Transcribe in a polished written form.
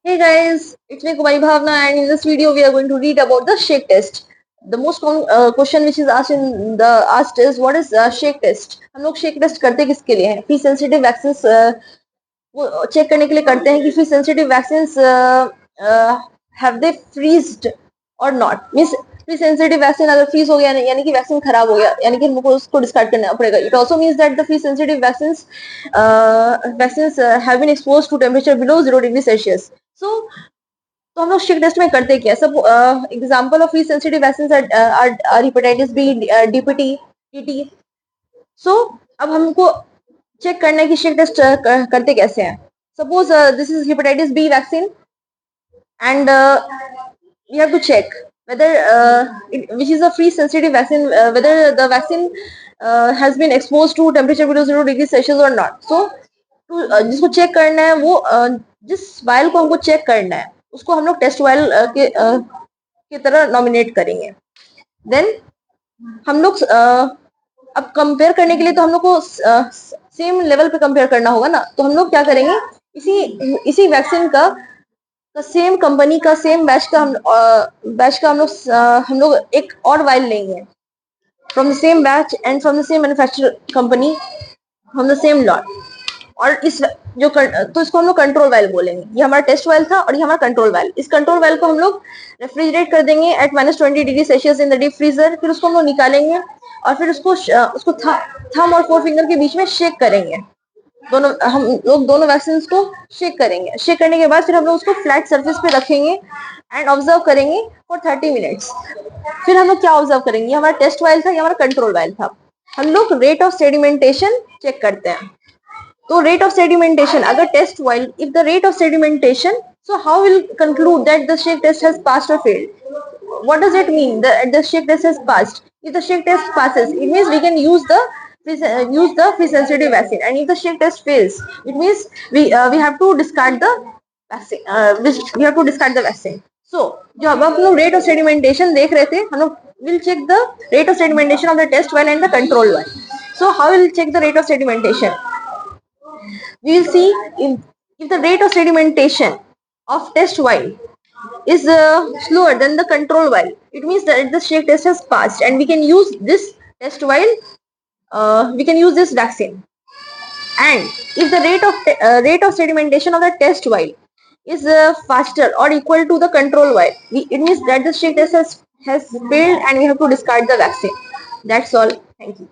Hey guys, it's me Kumari Bhavna, and in this video we are going to read about the shake test. The most common question which is asked is what is shake test? हम लोग shake test करते किसके लिए हैं? Free sensitive vaccines वो check करने के लिए करते हैं कि free sensitive vaccines have they freezed or not? Means free sensitive vaccine अगर freeze हो गया यानी कि वैक्सीन खराब हो गया यानी कि हमको उसको डिस्कार्ड करना पड़ेगा. It also means that the free sensitive vaccines have been exposed to temperature below 0 degree Celsius. तो हम लोग शिक टेस्ट में करते क्या सब. Example of free sensitive vaccine are hepatitis B, DPT, TT. So अब हमको चेक करना है कि शिक टेस्ट करते कैसे हैं. Suppose this is hepatitis B vaccine and we have to check whether which is a free sensitive vaccine, whether the vaccine has been exposed to temperature below 0 degree Celsius or not. So जिसको check करना है वो जिस vial को हमको check करना है उसको हम लोग टेस्ट वायल की तरह नॉमिनेट करेंगे. देन हम लोग अब कंपेयर करने के लिए तो हम लोग को सेम लेवल पे कंपेयर करना होगा ना. तो हम लोग क्या करेंगे, इसी वैक्सीन का सेम कंपनी का सेम बैच का हम लोग एक और वायल लेंगे from the same batch and from the same manufacture company from the same lot. और तो इसको हम लोग कंट्रोल वायल बोलेंगे. ये हमारा टेस्ट वायल था और ये हमारा कंट्रोल वायल. इस कंट्रोल वायल को हम लोग रेफ्रिजरेट कर देंगे at -20 degree Celsius in the deep freezer. फिर उसको हम लोग निकालेंगे और फिर उसको थंब और 4 फिंगर के बीच में शेक करेंगे. हम लोग दोनों वैक्सीन को शेक करेंगे. शेक करने के बाद फिर हम लोग उसको फ्लैट सरफेस पे रखेंगे एंड ऑब्जर्व करेंगे फॉर 30 मिनट्स. फिर हम लोग क्या ऑब्जर्व करेंगे, ये हमारा टेस्ट वायल था, ये हमारा कंट्रोल वायल था. हम लोग रेट ऑफ सेडिमेंटेशन चेक करते हैं. तो रेट ऑफ सेडिमेंटेशन अगर test vial if the rate of sedimentation, so how will conclude that the shake test has passed or failed? What does it mean that the shake test has passed? If the shake test passes, it means we can use the free sensitive vaccine, and if the shake test fails, it means we have to discard the vaccine. We have to discard the vaccine. So जो अब हम लोग rate of sedimentation देख रहे थे, हम लोग will check the rate of sedimentation of the test well and the control well. So how will check the rate of sedimentation? We will see if the rate of sedimentation of test vial is slower than the control vial, it means that the shake test has passed and we can use this test vial, we can use this vaccine. And if the rate of sedimentation of the test vial is faster or equal to the control vial, it means that the shake test has failed and we have to discard the vaccine. That's all. Thank you.